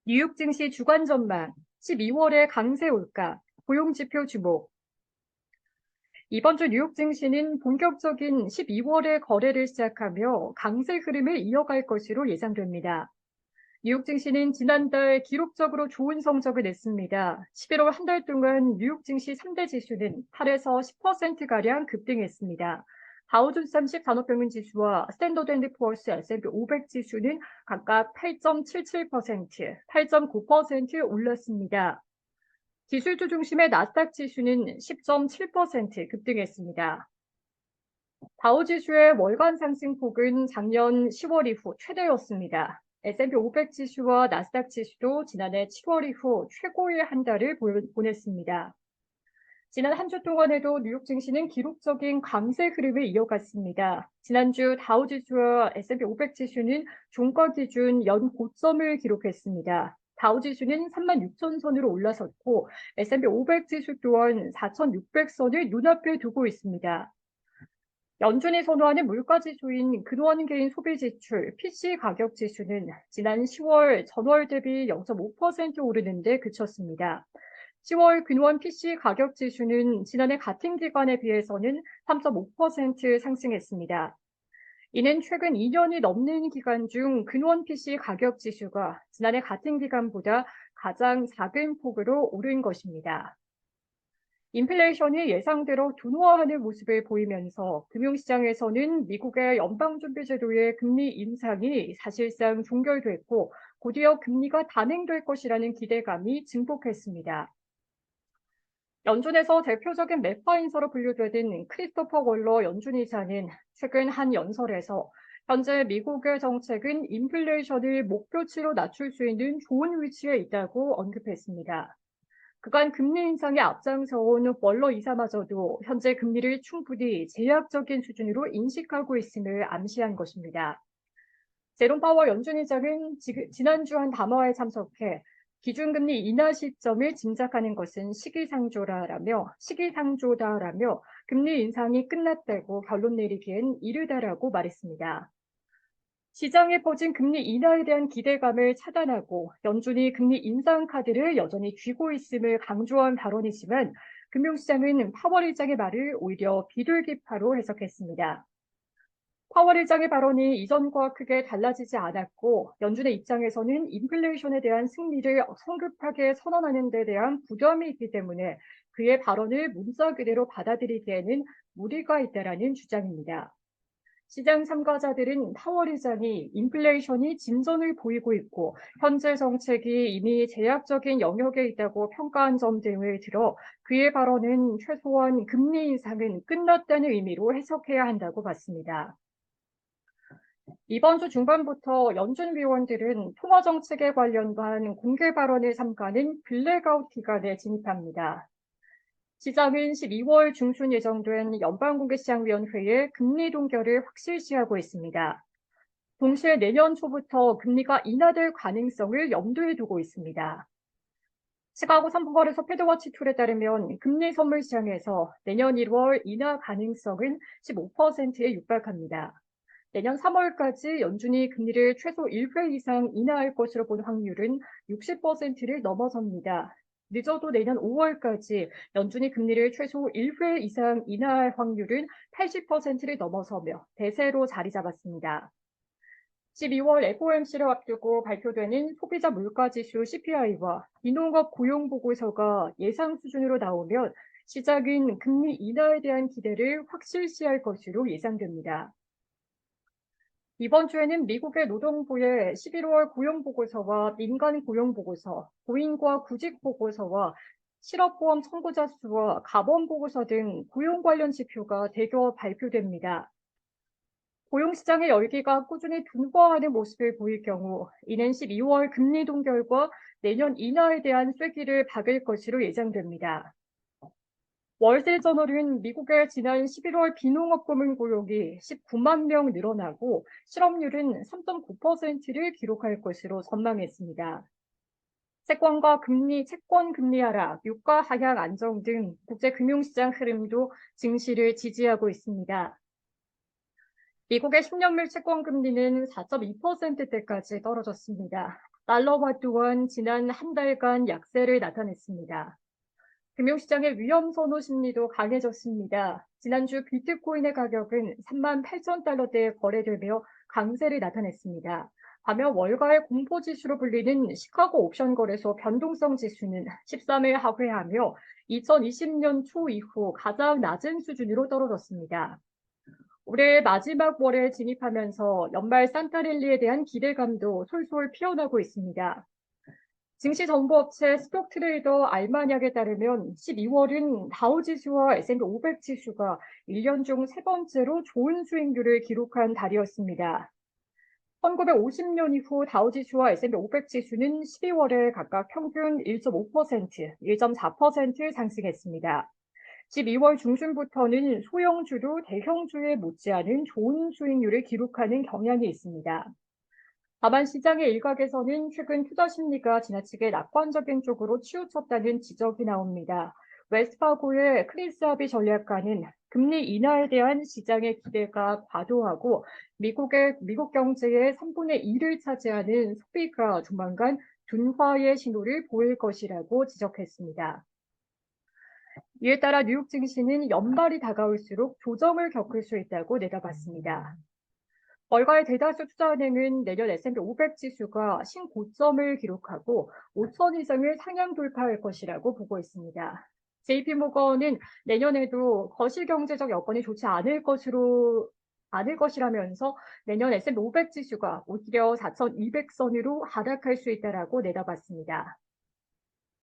뉴욕 증시 주간 전망, 12월에 강세 올까, 고용지표 주목. 이번 주 뉴욕 증시는 본격적인 12월에 거래를 시작하며 강세 흐름을 이어갈 것으로 예상됩니다. 뉴욕 증시는 지난달 기록적으로 좋은 성적을 냈습니다. 11월 한 달 동안 뉴욕 증시 3대 지수는 8에서 10%가량 급등했습니다. 다우존스 30 산업평균 지수와 스탠더드 앤드 푸어스 S&P 500 지수는 각각 8.77%, 8.9% 올랐습니다. 기술주 중심의 나스닥 지수는 10.7% 급등했습니다. 다우지수의 월간 상승폭은 작년 10월 이후 최대였습니다. S&P 500 지수와 나스닥 지수도 지난해 7월 이후 최고의 한 달을 보냈습니다. 지난 한 주 동안에도 뉴욕 증시는 기록적인 강세 흐름을 이어갔습니다. 지난주 다우지수와 S&P 500 지수는 종가 기준 연 고점을 기록했습니다. 다우지수는 36,000선으로 올라섰고 S&P 500 지수 또한 4,600선을 눈앞에 두고 있습니다. 연준이 선호하는 물가지수인 근원개인 소비지출 PC 가격 지수는 지난 10월 전월 대비 0.5% 오르는 데 그쳤습니다. 10월 근원 PC 가격 지수는 지난해 같은 기간에 비해서는 3.5% 상승했습니다. 이는 최근 2년이 넘는 기간 중 근원 PC 가격 지수가 지난해 같은 기간보다 가장 작은 폭으로 오른 것입니다. 인플레이션이 예상대로 둔화하는 모습을 보이면서 금융시장에서는 미국의 연방준비제도의 금리 인상이 사실상 종결됐고 곧이어 금리가 단행될 것이라는 기대감이 증폭했습니다. 연준에서 대표적인 매파 인사로 분류되는 크리스토퍼 월러 연준 이사는 최근 한 연설에서 현재 미국의 정책은 인플레이션을 목표치로 낮출 수 있는 좋은 위치에 있다고 언급했습니다. 그간 금리 인상에 앞장서온 월러 이사마저도 현재 금리를 충분히 제약적인 수준으로 인식하고 있음을 암시한 것입니다. 제롬 파월 연준 의장은 지난주 한 담화에 참석해 기준금리 인하 시점을 짐작하는 것은 시기상조다라며 금리 인상이 끝났다고 결론 내리기엔 이르다라고 말했습니다. 시장에 퍼진 금리 인하에 대한 기대감을 차단하고 연준이 금리 인상 카드를 여전히 쥐고 있음을 강조한 발언이지만 금융시장은 파월 의장의 말을 오히려 비둘기파로 해석했습니다. 파월 의장의 발언이 이전과 크게 달라지지 않았고 연준의 입장에서는 인플레이션에 대한 승리를 성급하게 선언하는 데 대한 부담이 있기 때문에 그의 발언을 문자 그대로 받아들이기에는 무리가 있다라는 주장입니다. 시장 참가자들은 파월 의장이 인플레이션이 진전을 보이고 있고 현재 정책이 이미 제약적인 영역에 있다고 평가한 점 등을 들어 그의 발언은 최소한 금리 인상은 끝났다는 의미로 해석해야 한다고 봤습니다. 이번 주 중반부터 연준 위원들은 통화 정책에 관련한 공개 발언을 삼가는 블랙아웃 기간에 진입합니다. 시장은 12월 중순 예정된 연방공개시장위원회의 금리 동결을 확실시하고 있습니다. 동시에 내년 초부터 금리가 인하될 가능성을 염두에 두고 있습니다. 시카고 3분거래소 패드워치 툴에 따르면 금리 선물 시장에서 내년 1월 인하 가능성은 15%에 육박합니다. 내년 3월까지 연준이 금리를 최소 1회 이상 인하할 것으로 본 확률은 60%를 넘어섭니다. 늦어도 내년 5월까지 연준이 금리를 최소 1회 이상 인하할 확률은 80%를 넘어서며 대세로 자리 잡았습니다. 12월 FOMC를 앞두고 발표되는 소비자 물가지수 CPI와 비농업 고용보고서가 예상 수준으로 나오면 시장은 금리 인하에 대한 기대를 확실시할 것으로 예상됩니다. 이번 주에는 미국의 노동부의 11월 고용보고서와 민간 고용보고서, 고인과 구직보고서와 실업보험 청구자 수와 가범보고서 등 고용 관련 지표가 대거 발표됩니다. 고용시장의 열기가 꾸준히 둔화하는 모습을 보일 경우 이는 12월 금리 동결과 내년 인하에 대한 쐐기를 박을 것으로 예상됩니다. 월스트리트저널은 미국의 지난 11월 비농업 고문 고용이 19만 명 늘어나고 실업률은 3.9%를 기록할 것으로 전망했습니다. 채권과 금리, 채권 금리 하락, 유가 하향 안정 등 국제 금융시장 흐름도 증시를 지지하고 있습니다. 미국의 10년물 채권 금리는 4.2%대까지 떨어졌습니다. 달러화 또한 지난 한 달간 약세를 나타냈습니다. 금융시장의 위험 선호 심리도 강해졌습니다. 지난주 비트코인의 가격은 38,000달러대에 거래되며 강세를 나타냈습니다. 반면 월가의 공포지수로 불리는 시카고 옵션 거래소 변동성 지수는 13일 하회하며 2020년 초 이후 가장 낮은 수준으로 떨어졌습니다. 올해 마지막 월에 진입하면서 연말 산타랠리에 대한 기대감도 솔솔 피어나고 있습니다. 증시 정보업체 스톡트레이더 알마니악에 따르면 12월은 다우지수와 S&P 500 지수가 1년 중 세 번째로 좋은 수익률을 기록한 달이었습니다. 1950년 이후 다우지수와 S&P 500 지수는 12월에 각각 평균 1.5%, 1.4% 상승했습니다. 12월 중순부터는 소형주도 대형주에 못지않은 좋은 수익률을 기록하는 경향이 있습니다. 다만 시장의 일각에서는 최근 투자 심리가 지나치게 낙관적인 쪽으로 치우쳤다는 지적이 나옵니다. 웨스파고의 크리스 하비 전략가는 금리 인하에 대한 시장의 기대가 과도하고 미국 경제의 3분의 1을 차지하는 소비가 조만간 둔화의 신호를 보일 것이라고 지적했습니다. 이에 따라 뉴욕 증시는 연말이 다가올수록 조정을 겪을 수 있다고 내다봤습니다. 월가의 대다수 투자은행은 내년 S&P 500 지수가 신고점을 기록하고 5천 이상을 상향 돌파할 것이라고 보고 있습니다. JP모건은 내년에도 거시경제적 여건이 좋지 않을 것이라면서 내년 S&P 500 지수가 오히려 4,200선으로 하락할 수 있다라고 내다봤습니다.